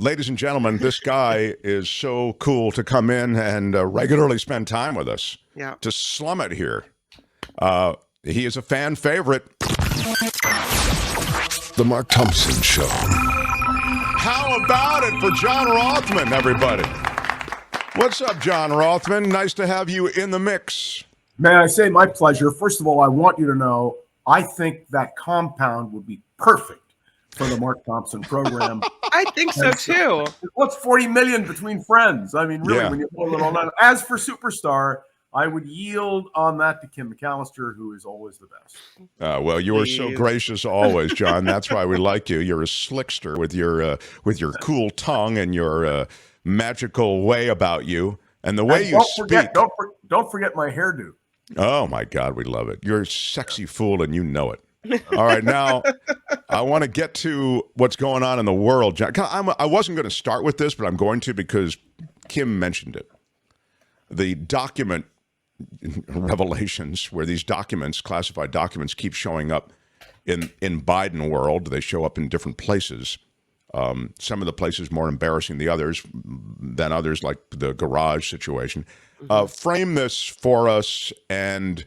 Ladies and gentlemen, this guy is so cool to come in and regularly spend time with us. Yeah. To slum it here. He is a fan favorite. The Mark Thompson Show. How about it for John Rothmann, everybody? What's up, John Rothmann? Nice to have you in the mix. May I say my pleasure? First of all, I want you to know I think that compound would be perfect for the Mark Thompson program. I think so too. What's 40 million between friends? I mean, really, Yeah. when you boil it all down. As for Superstar, I would yield on that to Kim McAllister, who is always the best. Well, you are so gracious always, John. That's why we like you. You're a slickster with your cool tongue and your magical way about you, and the way you speak. Don't forget my hairdo. Oh my God, we love it. You're a sexy fool, and you know it. All right, now I want to get to what's going on in the world, John. I wasn't going to start with this, but I'm going to because Kim mentioned it. The document revelations where these documents, classified documents, keep showing up in Biden world. They show up in different places. Some of the places more embarrassing than others, like the garage situation. Frame this for us. And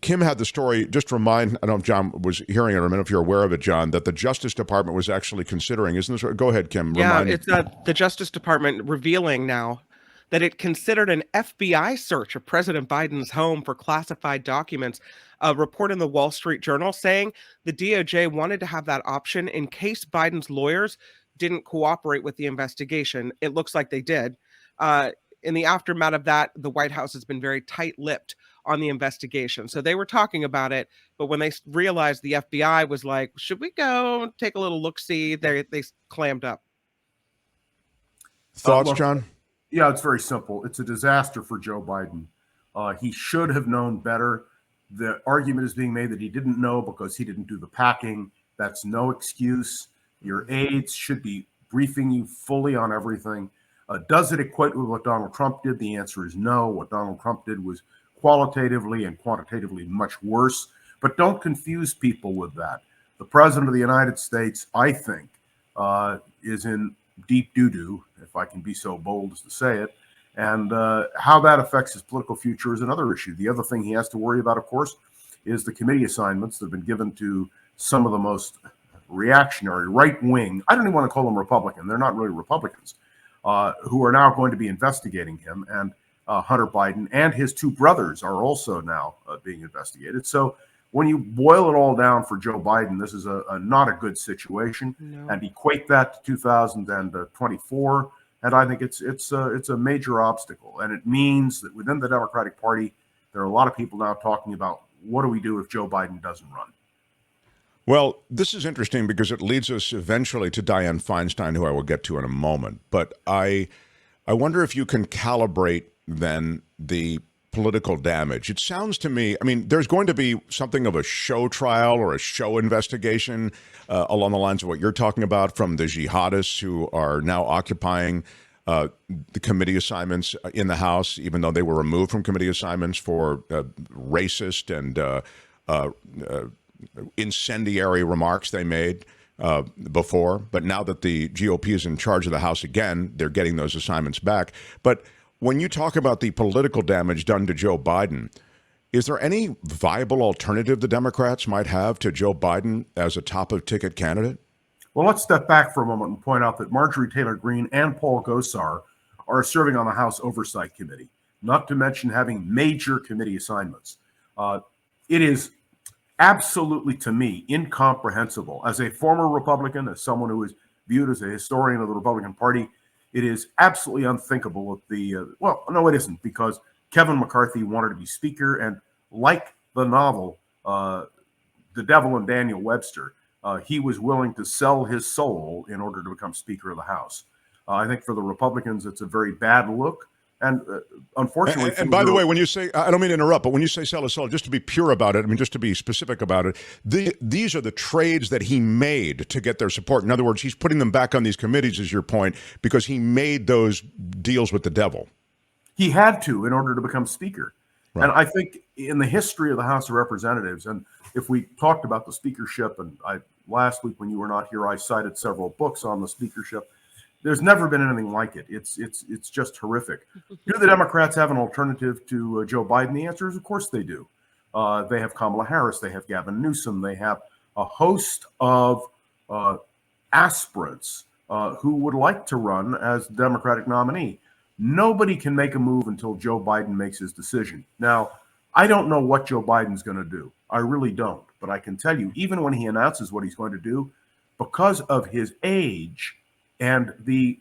Kim had the story. Just remind, I don't know if John was hearing it, or I don't know if you're aware of it, John, that the Justice Department was actually considering, isn't this? Go ahead, Kim. Yeah, it's the Justice Department revealing now that it considered an FBI search of President Biden's home for classified documents. A report in the Wall Street Journal saying the DOJ wanted to have that option in case Biden's lawyers didn't cooperate with the investigation. It looks like they did. In the aftermath of that, the White House has been very tight-lipped on the investigation. So they were talking about it, but when they realized the FBI was like, should we go take a little look-see, they clammed up. Thoughts, John? Yeah, it's very simple. It's a disaster for Joe Biden. He should have known better. The argument is being made that he didn't know because he didn't do the packing. That's no excuse. Your aides should be briefing you fully on everything. Does it equate with what Donald Trump did? The answer is no. What Donald Trump did was qualitatively and quantitatively much worse. But don't confuse people with that. The President of the United States, I think, is in deep doo-doo, if I can be so bold as to say it. And how that affects his political future is another issue. The other thing he has to worry about, of course, is the committee assignments that have been given to some of the most reactionary, right-wing, I don't even want to call them Republican, they're not really Republicans, who are now going to be investigating him. And Hunter Biden and his two brothers are also now being investigated. So when you boil it all down for Joe Biden, this is not a good situation. No. And equate that to 2024, and I think it's a major obstacle. And it means that within the Democratic Party, there are a lot of people now talking about what do we do if Joe Biden doesn't run? Well, this is interesting because it leads us eventually to Diane Feinstein, who I will get to in a moment. But I wonder if you can calibrate then the political damage. It sounds to me, I mean, there's going to be something of a show trial or a show investigation along the lines of what you're talking about from the jihadists who are now occupying the committee assignments in the House, even though they were removed from committee assignments for racist and incendiary remarks they made before. But now that the GOP is in charge of the House again, they're getting those assignments back. But when you talk about the political damage done to Joe Biden, is there any viable alternative the Democrats might have to Joe Biden as a top-of-ticket candidate? Well, let's step back for a moment and point out that Marjorie Taylor Greene and Paul Gosar are serving on the House Oversight Committee, not to mention having major committee assignments. It is absolutely, to me, incomprehensible. As a former Republican, as someone who is viewed as a historian of the Republican Party, it is absolutely unthinkable that well, no, it isn't, because Kevin McCarthy wanted to be Speaker, and like the novel, The Devil and Daniel Webster, he was willing to sell his soul in order to become Speaker of the House. I think for the Republicans, it's a very bad look. And unfortunately, and by the way, when you say, I don't mean to interrupt, but when you say sell his soul, just to be pure about it, I mean, just to be specific about it, these are the trades that he made to get their support. In other words, he's putting them back on these committees, is your point, because he made those deals with the devil. He had to in order to become Speaker. Right. And I think in the history of the House of Representatives, and if we talked about the speakership, and last week when you were not here, I cited several books on the speakership. There's never been anything like it. It's just horrific. Do the Democrats have an alternative to Joe Biden? The answer is, of course, they do. They have Kamala Harris. They have Gavin Newsom. They have a host of aspirants who would like to run as the Democratic nominee. Nobody can make a move until Joe Biden makes his decision. Now, I don't know what Joe Biden's going to do. I really don't. But I can tell you, even when he announces what he's going to do, because of his age and the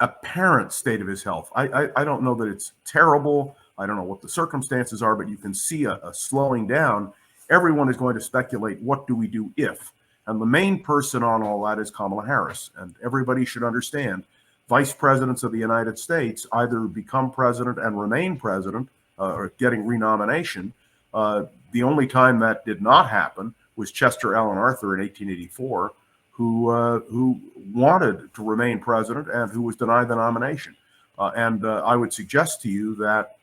apparent state of his health, I don't know that it's terrible. I don't know what the circumstances are, but you can see a slowing down. Everyone is going to speculate, what do we do if? And the main person on all that is Kamala Harris. And everybody should understand, vice presidents of the United States either become president and remain president or getting renomination. The only time that did not happen was Chester Alan Arthur in 1884, who wanted to remain president and who was denied the nomination. And I would suggest to you that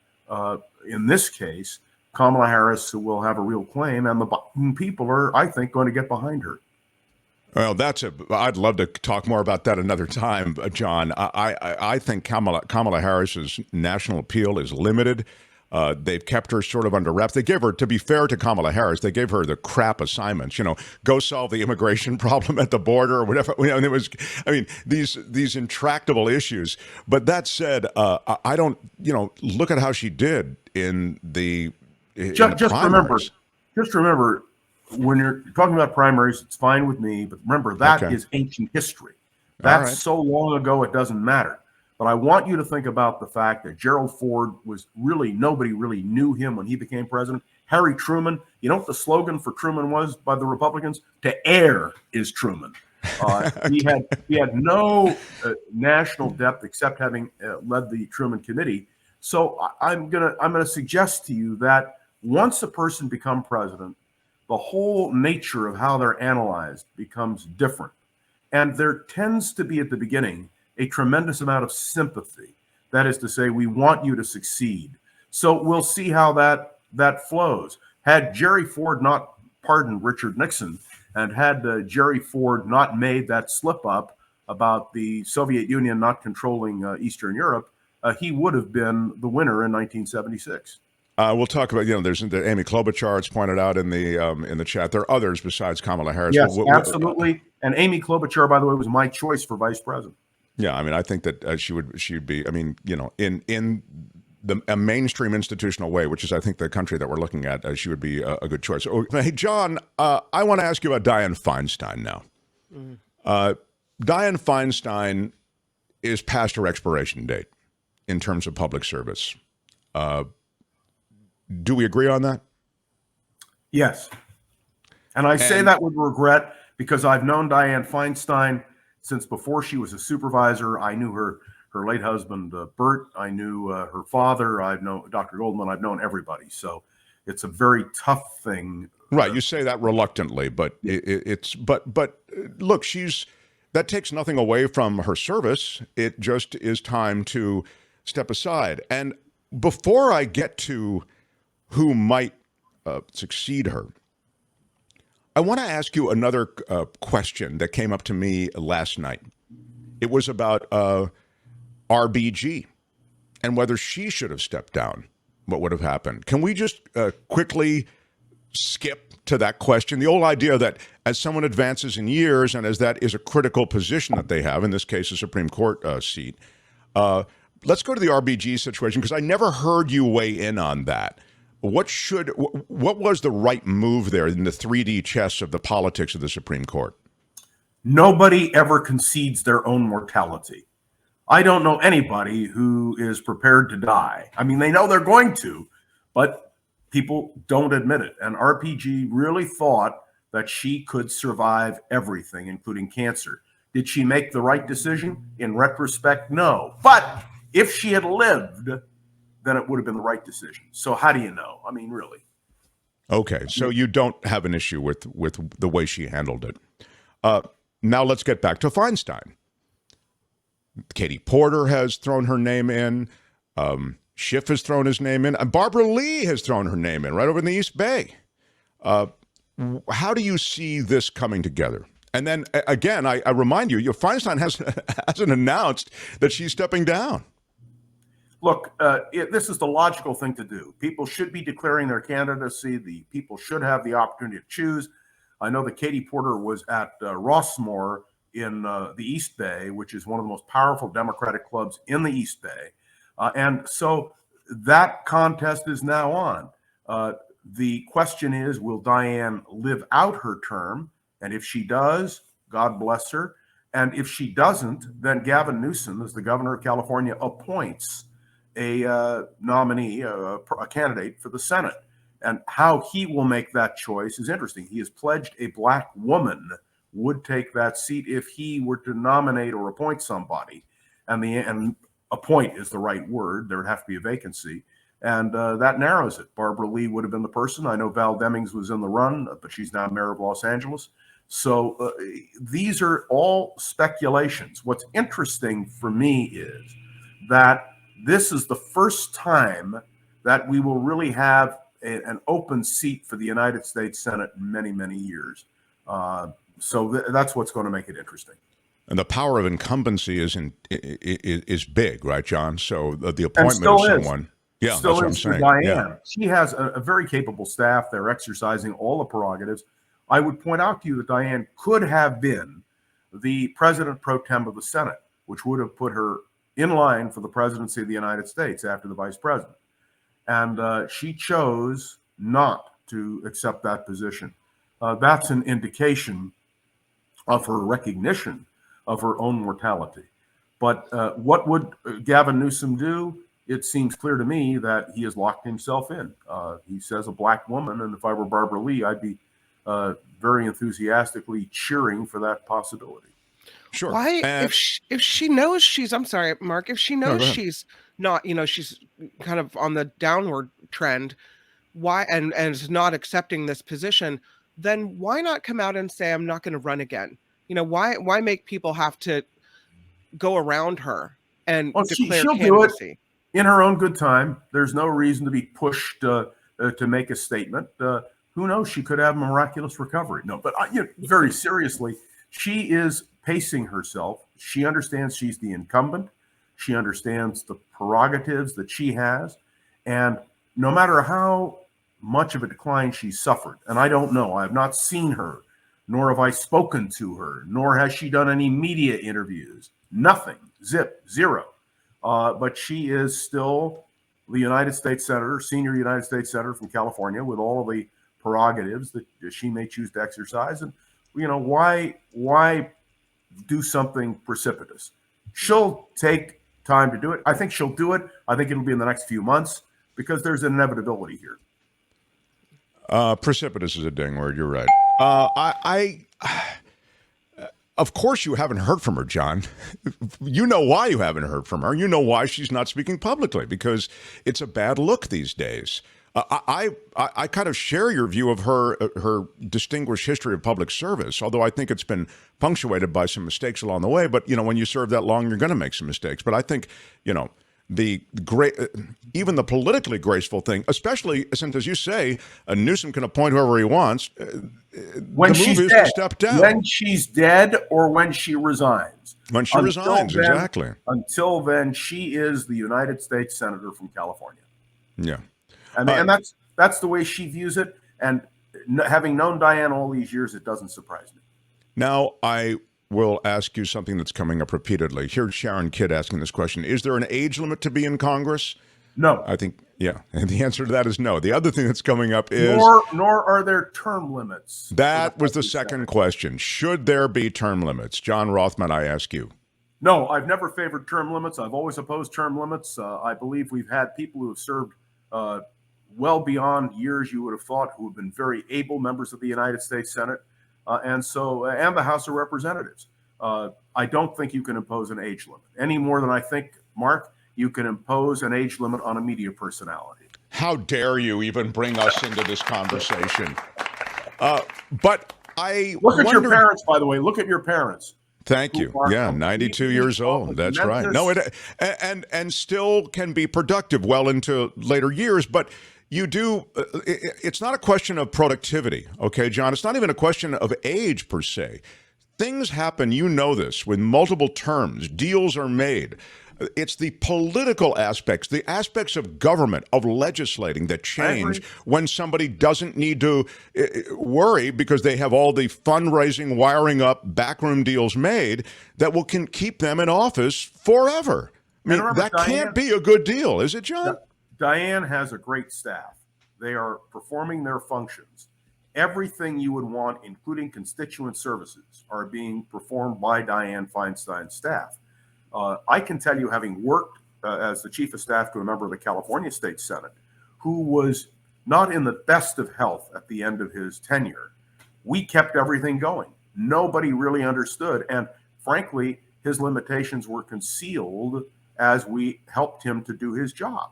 in this case, Kamala Harris will have a real claim, and the Biden people are, I think, going to get behind her. Well, I'd love to talk more about that another time, John. I think Kamala Harris's national appeal is limited. They've kept her sort of under wraps. They gave her, to be fair to Kamala Harris, they gave her the crap assignments, go solve the immigration problem at the border or whatever. And it was, these intractable issues. But that said, I don't, look at how she did in the primaries. Just remember, when you're talking about primaries, it's fine with me, but remember, that is ancient history. That's so long ago, it doesn't matter. But I want you to think about the fact that Gerald Ford was nobody really knew him when he became president. Harry Truman, you know what the slogan for Truman was by the Republicans? To err is Truman. He had no national depth except having led the Truman Committee. So I'm gonna suggest to you that once a person becomes president, the whole nature of how they're analyzed becomes different. And there tends to be at the beginning a tremendous amount of sympathy. That is to say, we want you to succeed. So we'll see how that flows. Had Jerry Ford not pardoned Richard Nixon, and had Jerry Ford not made that slip up about the Soviet Union not controlling Eastern Europe, he would have been the winner in 1976. We'll talk about, there's the Amy Klobuchar, it's pointed out in the chat. There are others besides Kamala Harris. Yes, absolutely. And Amy Klobuchar, by the way, was my choice for vice president. Yeah, I think that she'd be, in a mainstream institutional way, which is, I think, the country that we're looking at, she would be a good choice. Oh, hey, John, I want to ask you about Diane Feinstein now. Diane Feinstein is past her expiration date in terms of public service. Do we agree on that? Yes. And I say that with regret because I've known Diane Feinstein since before she was a supervisor. I knew her late husband, Bert. I knew her father. I've known Dr. Goldman. I've known everybody. So it's a very tough thing. Right. You say that reluctantly, but but look, that takes nothing away from her service. It just is time to step aside. And before I get to who might succeed her, I want to ask you another question that came up to me last night. It was about RBG and whether she should have stepped down. What would have happened? Can we just quickly skip to that question? The old idea that as someone advances in years and as that is a critical position that they have, in this case, a Supreme Court seat, let's go to the RBG situation because I never heard you weigh in on that. What was the right move there in the 3D chess of the politics of the Supreme Court? Nobody ever concedes their own mortality. I don't know anybody who is prepared to die. They know they're going to, but people don't admit it. And RPG really thought that she could survive everything, including cancer. Did she make the right decision? In retrospect, no. But if she had lived, then it would have been the right decision. So how do you know? Really. Okay, so you don't have an issue with the way she handled it. Now let's get back to Feinstein. Katie Porter has thrown her name in. Schiff has thrown his name in. And Barbara Lee has thrown her name in right over in the East Bay. How do you see this coming together? And then again, I remind you, Feinstein hasn't announced that she's stepping down. Look, this is the logical thing to do. People should be declaring their candidacy. The people should have the opportunity to choose. I know that Katie Porter was at Rothmann in the East Bay, which is one of the most powerful Democratic clubs in the East Bay. And so that contest is now on. The question is, will Diane live out her term? And if she does, God bless her. And if she doesn't, then Gavin Newsom, as the governor of California, appoints a nominee, a candidate for the Senate. And how he will make that choice is interesting. He has pledged a black woman would take that seat if he were to nominate or appoint somebody. And appoint is the right word. There would have to be a vacancy. And that narrows it. Barbara Lee would have been the person. I know Val Demings was in the run, but she's now mayor of Los Angeles. So these are all speculations. What's interesting for me is that this is the first time that we will really have an open seat for the United States Senate in many, many years. So that's what's going to make it interesting. And the power of incumbency is big, right, John? So the appointment of someone. Yeah, still that's what I'm saying. Diane. Yeah. She has a very capable staff. They're exercising all the prerogatives. I would point out to you that Diane could have been the president pro tem of the Senate, which would have put her in line for the presidency of the United States after the vice president. And she chose not to accept that position. That's an indication of her recognition of her own mortality. But what would Gavin Newsom do? It seems clear to me that he has locked himself in. He says a black woman, and if I were Barbara Lee, I'd be very enthusiastically cheering for that possibility. Sure. Why, if she knows she's, I'm sorry, Mark, if she knows she's not, she's kind of on the downward trend, why, and is not accepting this position, then why not come out and say, I'm not going to run again? Why make people have to go around her and declare she'll candidacy? Do it in her own good time. There's no reason to be pushed to make a statement. Who knows? She could have a miraculous recovery. No, but very seriously, she is pacing herself. She understands she's the incumbent. She understands the prerogatives that she has. And no matter how much of a decline she suffered, and I don't know, I have not seen her, nor have I spoken to her, nor has she done any media interviews. Nothing. Zip. Zero. But she is still the United States Senator, senior United States Senator from California, with all of the prerogatives that she may choose to exercise. And, why do something precipitous? She'll take time to do it. I think she'll do it. I think it'll be in the next few months because there's an inevitability here. Precipitous is a dang word. You're right. Of course you haven't heard from her, John. You know why you haven't heard from her. You know why she's not speaking publicly, because it's a bad look these days. I kind of share your view of her distinguished history of public service, although I think it's been punctuated by some mistakes along the way. But, when you serve that long, you're going to make some mistakes. But I think, the great, even the politically graceful thing, especially since, as you say, Newsom can appoint whoever he wants. When she's dead, to step down. When she's dead, or when she resigns. When she resigns, exactly. Until then, she is the United States Senator from California. Yeah, and that's the way she views it. And having known Diane all these years, it doesn't surprise me. Now I will ask you something that's coming up repeatedly. Here's Sharon Kidd asking this question. Is there an age limit to be in Congress? No. I think, yeah. And the answer to that is no. The other thing that's coming up is... Nor are there term limits. That was the second question. Should there be term limits? John Rothmann, I ask you. No, I've never favored term limits. I've always opposed term limits. I believe we've had people who have served well beyond years you would have thought, who have been very able members of the United States Senate. And the House of Representatives. I don't think you can impose an age limit any more than I think, Mark, you can impose an age limit on a media personality. How dare you even bring us into this conversation? But I look at your parents, by the way. Look at your parents. Thank you. Yeah, 92 years old. That's right. No, and still can be productive well into later years. But you do, it's not a question of productivity, okay, John? It's not even a question of age per se. Things happen, you know this, with multiple terms, deals are made. It's the political aspects, the aspects of government, of legislating that change when somebody doesn't need to worry because they have all the fundraising, wiring up, backroom deals made that can keep them in office forever. I mean, remember, that can't be a good deal, is it, John? Diane has a great staff. They are performing their functions. Everything you would want, including constituent services, are being performed by Diane Feinstein's staff. I can tell you, having worked as the chief of staff to a member of the California State Senate, who was not in the best of health at the end of his tenure, we kept everything going. Nobody really understood. And frankly, his limitations were concealed as we helped him to do his job.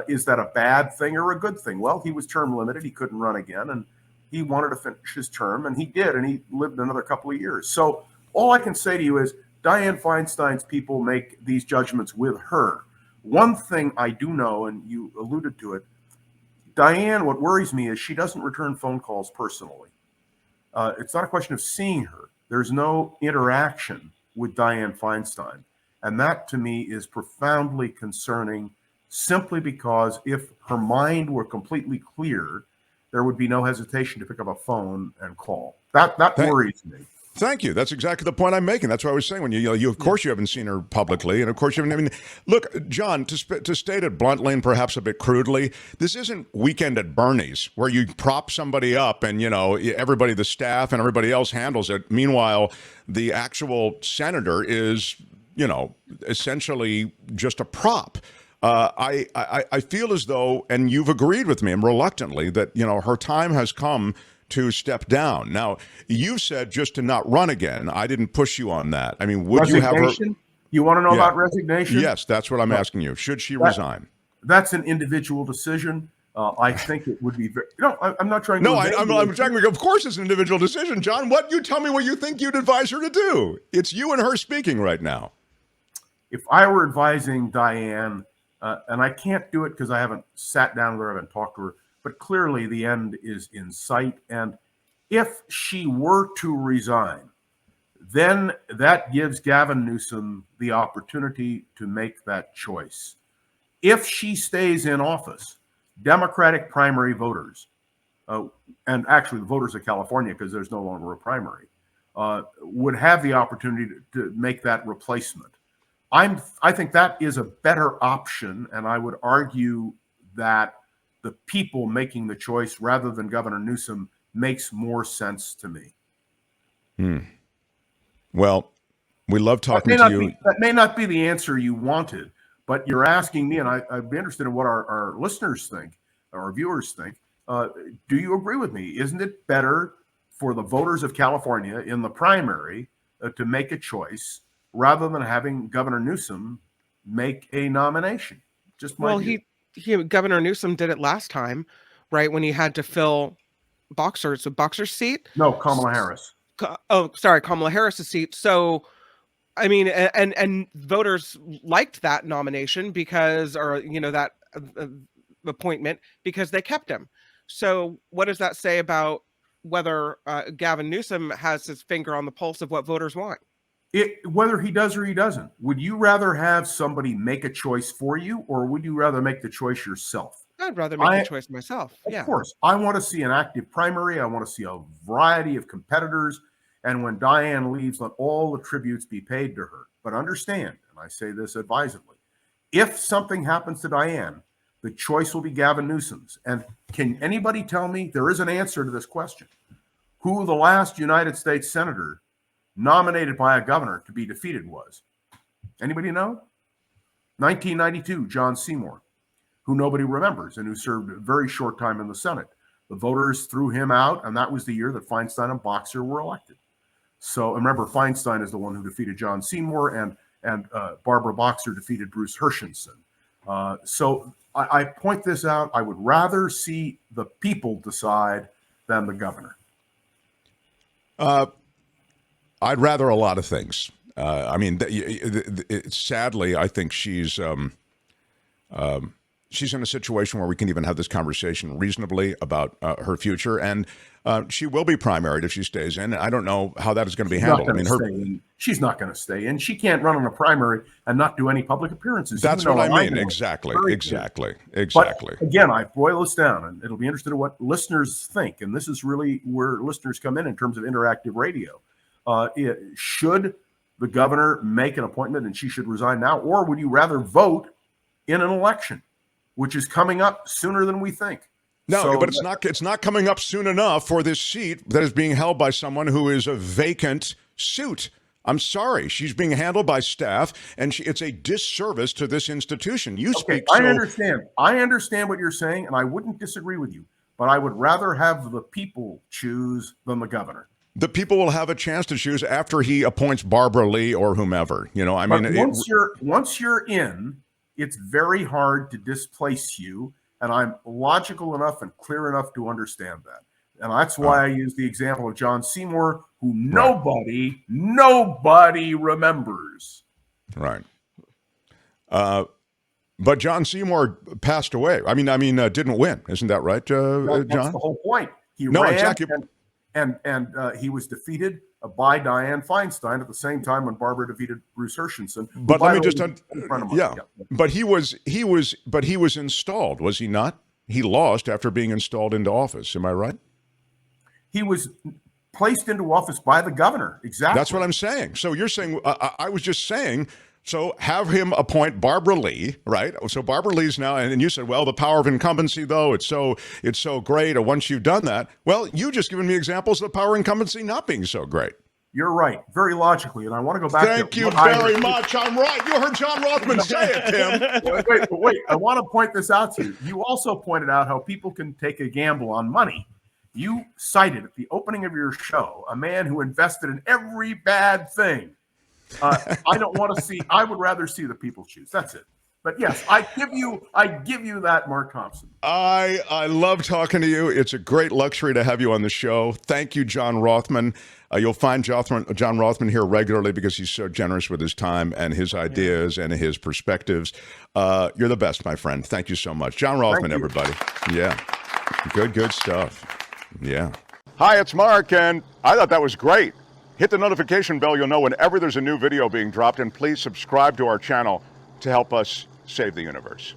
Is that a bad thing or a good thing? Well, he was term limited. He couldn't run again. And he wanted to finish his term, and he did. And he lived another couple of years. So all I can say to you is, Diane Feinstein's people make these judgments with her. One thing I do know, and you alluded to it, Diane, what worries me is she doesn't return phone calls personally. It's not a question of seeing her. There's no interaction with Diane Feinstein. And that to me is profoundly concerning, simply because if her mind were completely clear, there would be no hesitation to pick up a phone and call. That worries me. Thank you. That's exactly the point I'm making. That's what I was saying. When you of course you haven't seen her publicly, and of course you haven't. I mean, look, John, to state it bluntly and perhaps a bit crudely, this isn't Weekend at Bernie's where you prop somebody up and everybody, the staff and everybody else handles it. Meanwhile, the actual senator is essentially just a prop. I feel as though, and you've agreed with me, and reluctantly, that her time has come to step down. Now, you said just to not run again. I didn't push you on that. I mean, would you have her? You want to know about resignation? Yes, that's what I'm asking you. Should she resign? That's an individual decision. I think it would be very. I'm not trying to. No, I'm trying to. Of course, it's an individual decision, John. You tell me what you think you'd advise her to do. It's you and her speaking right now. If I were advising Diane, and I can't do it because I haven't sat down with her, I haven't talked to her. But clearly the end is in sight. And if she were to resign, then that gives Gavin Newsom the opportunity to make that choice. If she stays in office, Democratic primary voters, and actually the voters of California, because there's no longer a primary, would have the opportunity to make that replacement. I think that is a better option, and I would argue that the people making the choice rather than Governor Newsom makes more sense to me. Well, we love talking to you. That may not be the answer you wanted, but you're asking me, and I'd be interested in what our listeners think, our viewers think. Do you agree with me? Isn't it better for the voters of California in the primary to make a choice rather than having Governor Newsom make a nomination? Just my view. Governor Newsom did it last time, right? When he had to fill Boxer's seat. No, Kamala Harris. Kamala Harris's seat. So, I mean, and voters liked that nomination that appointment because they kept him. So, what does that say about whether Gavin Newsom has his finger on the pulse of what voters want? Whether he does or he doesn't, would you rather have somebody make a choice for you, or would you rather make the choice yourself? I'd rather make the choice myself. Of course. I want to see an active primary. I want to see a variety of competitors. And when Diane leaves, let all the tributes be paid to her. But understand, and I say this advisedly, if something happens to Diane, the choice will be Gavin Newsom's. And can anybody tell me, there is an answer to this question, who the last United States senator nominated by a governor to be defeated was? Anybody know? 1992, John Seymour, who nobody remembers and who served a very short time in the Senate. The voters threw him out, and that was the year that Feinstein and Boxer were elected. So remember, Feinstein is the one who defeated John Seymour, and Barbara Boxer defeated Bruce Hershenson. So I point this out. I would rather see the people decide than the governor. I'd rather a lot of things. I mean, sadly, I think she's she's in a situation where we can even have this conversation reasonably about her future, and she will be primaried if she stays in. I don't know how that is going to be handled. I mean, she's not going to stay in. She can't run on a primary and not do any public appearances. That's what I mean. Exactly. But again, I boil this down, and it'll be interesting in what listeners think. And this is really where listeners come in terms of interactive radio. Should the governor make an appointment and she should resign now, or would you rather vote in an election, which is coming up sooner than we think? No, but it's not coming up soon enough for this seat that is being held by someone who is a vacant suit. I'm sorry. She's being handled by staff, and it's a disservice to this institution. I understand. I understand what you're saying, and I wouldn't disagree with you, but I would rather have the people choose than the governor. The people will have a chance to choose after he appoints Barbara Lee or whomever. Once you're in, it's very hard to displace you. And I'm logical enough and clear enough to understand that. And that's why I use the example of John Seymour, who nobody remembers. Right. But John Seymour passed away. I mean, didn't win. Isn't that right, John? That's the whole point. He ran, exactly. And he was defeated by Diane Feinstein at the same time when Barbara defeated Bruce Hershenson. But let me just, But he was installed, was he not? He lost after being installed into office. Am I right? He was placed into office by the governor. Exactly. That's what I'm saying. So you're saying, I was just saying, so have him appoint Barbara Lee, right? So Barbara Lee's now, and you said, well, the power of incumbency, though, it's so great. Or once you've done that, well, you just given me examples of the power of incumbency not being so great. You're right, very logically, and I want to go back. Thank you very much. I'm right. You heard John Rothmann say it, Tim. Wait. I want to point this out to you. You also pointed out how people can take a gamble on money. You cited at the opening of your show a man who invested in every bad thing. I don't want to see. I would rather see the people choose. That's it. But yes, I give you that, Mark Thompson. I love talking to you. It's a great luxury to have you on the show. Thank you, John Rothmann. You'll find John Rothmann here regularly because he's so generous with his time and his ideas and his perspectives. You're the best, my friend. Thank you so much. John Rothmann, everybody. Yeah. Good stuff. Yeah. Hi, it's Mark, and I thought that was great. Hit the notification bell. You'll know whenever there's a new video being dropped, and please subscribe to our channel to help us save the universe.